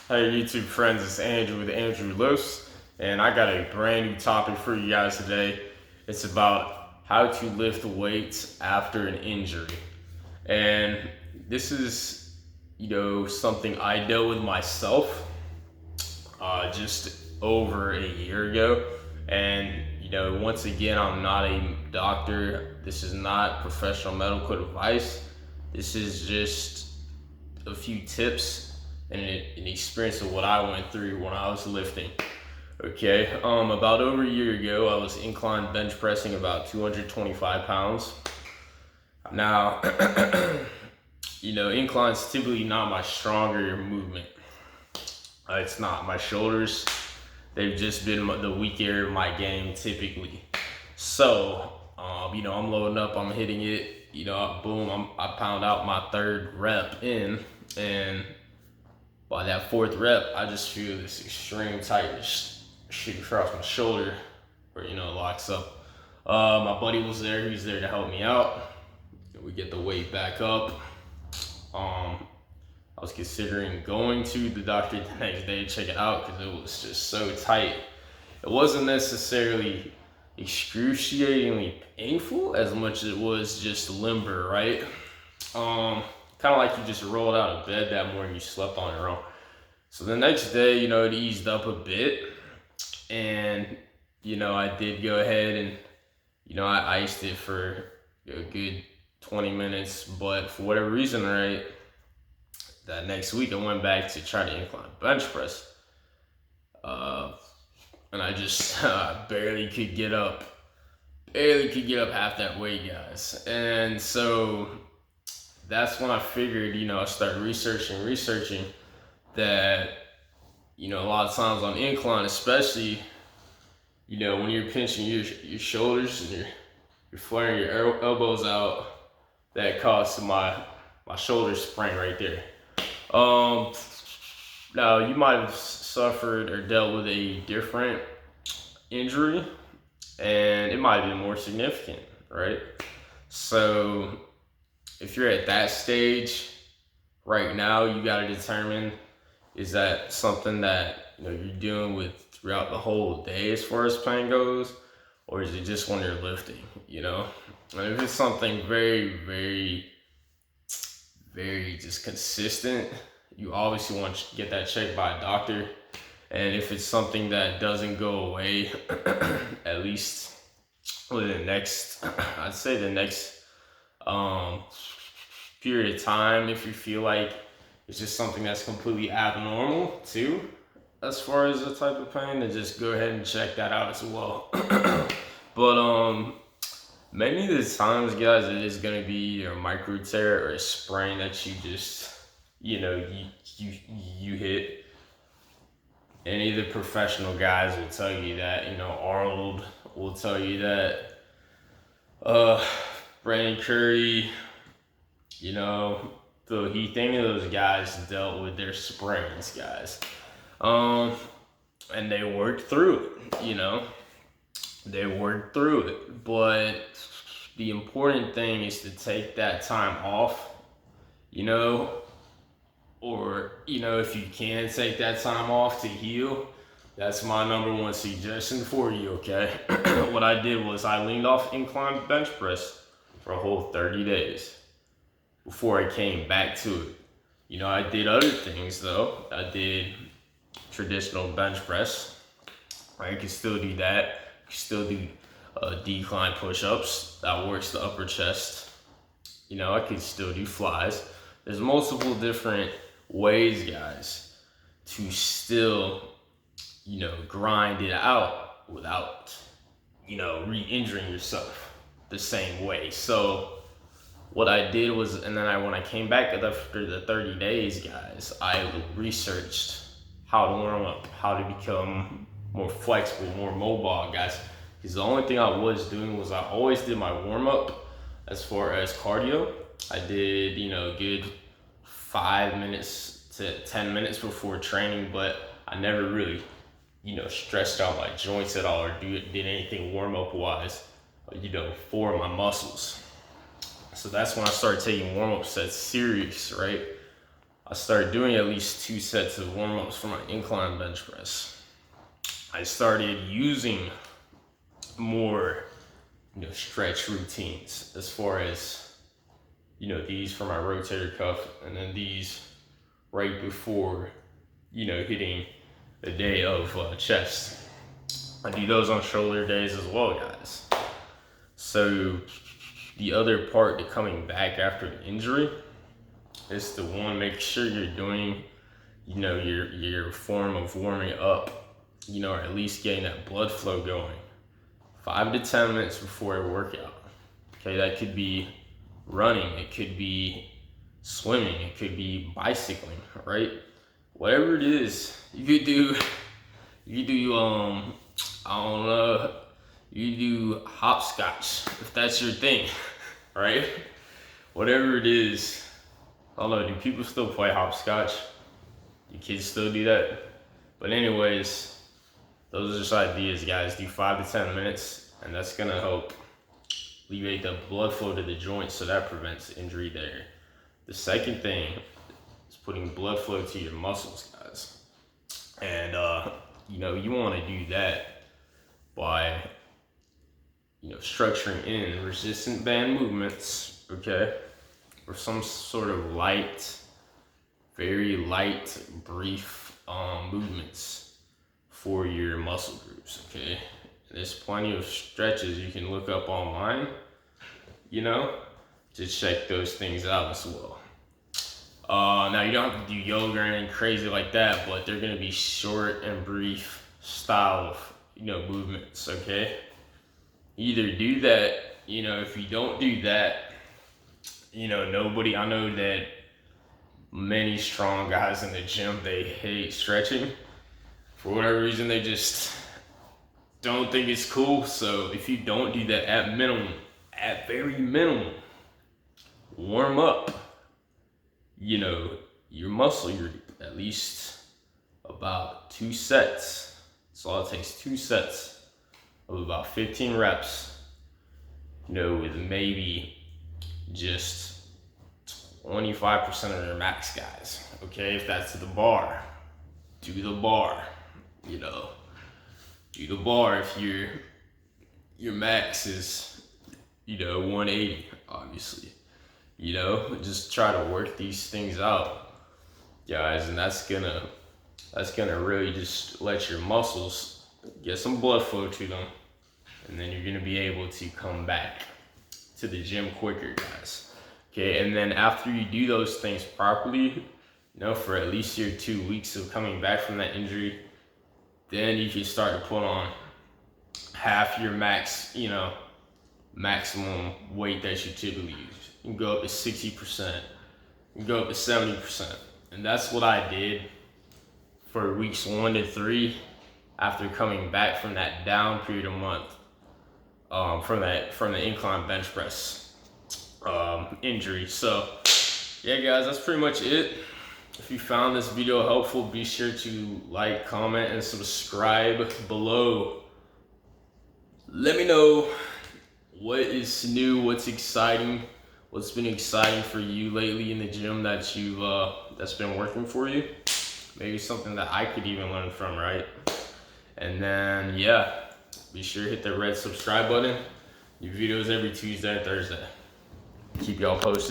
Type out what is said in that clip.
Hey YouTube friends, it's Andrew with Andrew Los, and I got a brand new topic for you guys today. It's about how to lift weights after an injury. And this is, something I dealt with myself just over a year ago. And, once again, I'm not a doctor. This is not professional medical advice. This is just a few tips and an experience of what I went through when I was lifting. Okay, about over a year ago, I was incline bench pressing about 225 pounds. Now, incline's typically not my stronger movement. It's not. My shoulders, they've just been the weak area of my game typically. So, I'm loading up, I'm hitting it, boom, I pound out my third rep in, and by that fourth rep, I just feel this extreme tightness shoot across my shoulder where, it locks up. My buddy was there, he was there to help me out. We get the weight back up. I was considering going to the doctor the next day to check it out because it was just so tight. It wasn't necessarily excruciatingly painful as much as it was just limber, right? Kind of like you just rolled out of bed that morning, you slept on your own. So the next day, it eased up a bit, and I did go ahead and I iced it for a good 20 minutes, but for whatever reason, right, that next week I went back to try to incline bench press, and I just barely could get up half that weight, guys. And so that's when I figured, I started researching that, a lot of times on incline, especially, when you're pinching your shoulders and you're flaring your elbows out, that caused my shoulder sprain right there. Now you might have suffered or dealt with a different injury, and it might have been more significant, right? So if you're at that stage right now, you got to determine, is that something that you're dealing with throughout the whole day as far as pain goes, or is it just when you're lifting? And if it's something very, very, very just consistent, you obviously want to get that checked by a doctor. And if it's something that doesn't go away, at least within the next, I'd say the next period of time, if you feel like it's just something that's completely abnormal too, as far as the type of pain, then just go ahead and check that out as well. But many of the times, guys, it is gonna be a micro tear or a sprain that you just, you hit. Any of the professional guys will tell you that. Arnold will tell you that. Brandon Curry, so any of those guys dealt with their sprains, guys. And they worked through it, They worked through it. But the important thing is to take that time off, or, if you can take that time off to heal. That's my number one suggestion for you, okay? What I did was I leaned off incline bench press for a whole 30 days before I came back to it. I did other things though. I did traditional bench press. I can still do that. I can still do decline push-ups. That works the upper chest. I could still do flies. There's multiple different ways, guys, to still, grind it out without, re-injuring yourself the same way. So what I did was, and then when I came back after the 30 days, guys, I researched how to warm up, how to become more flexible, more mobile, guys. Because the only thing I was doing was I always did my warm up as far as cardio. I did, good 5 minutes to 10 minutes before training, but I never really, stretched out my joints at all or did anything warm up wise, for my muscles. So that's when I started taking warm up sets serious, right? I started doing at least 2 sets of warm-ups for my incline bench press. I started using more, stretch routines as far as, these for my rotator cuff, and then these right before, hitting the day of chest. I do those on shoulder days as well, guys. So the other part to coming back after the injury is to make sure you're doing, your form of warming up, or at least getting that blood flow going 5 to 10 minutes before a workout. Okay, that could be running, it could be swimming, it could be bicycling, right? Whatever it is, you could do, I don't know, you do hopscotch if that's your thing, right? Whatever it is. I don't know, do people still play hopscotch? Do kids still do that? But anyways, those are just ideas, guys. Do 5 to 10 minutes, and that's gonna help alleviate the blood flow to the joints, so that prevents injury there. The second thing is putting blood flow to your muscles, guys. And you wanna do that by, structuring in resistant band movements, okay? Or some sort of very light, brief movements for your muscle groups, okay? There's plenty of stretches you can look up online, to check those things out as well. Now, you don't have to do yoga or anything crazy like that, but they're gonna be short and brief style of, movements, okay? Either do that, if you don't do that, I know that many strong guys in the gym, they hate stretching. For whatever reason, they just don't think it's cool. So if you don't do that, at very minimum, warm up, your muscle group, at least about 2 sets. So all it takes, 2 sets of about 15 reps, with maybe just 25% of their max, guys. Okay, if that's the bar, do the bar. Do the bar if your max is 180, obviously. Just try to work these things out, guys, and that's gonna really just let your muscles get some blood flow to them, and then you're gonna be able to come back to the gym quicker, guys. Okay, and then after you do those things properly, for at least your 2 weeks of coming back from that injury, then you can start to put on half your maximum weight that you typically use. You can go up to 60%, you can go up to 70%. And that's what I did for weeks 1 to 3 after coming back from that down period of month, from the incline bench press injury. So yeah, guys, that's pretty much it. If you found this video helpful, be sure to like, comment, and subscribe below. Let me know what is new, what's exciting, what's been exciting for you lately in the gym that you've that's been working for you. Maybe something that I could even learn from, right? And then yeah, be sure to hit the red subscribe button. New videos every Tuesday and Thursday. Keep y'all posted.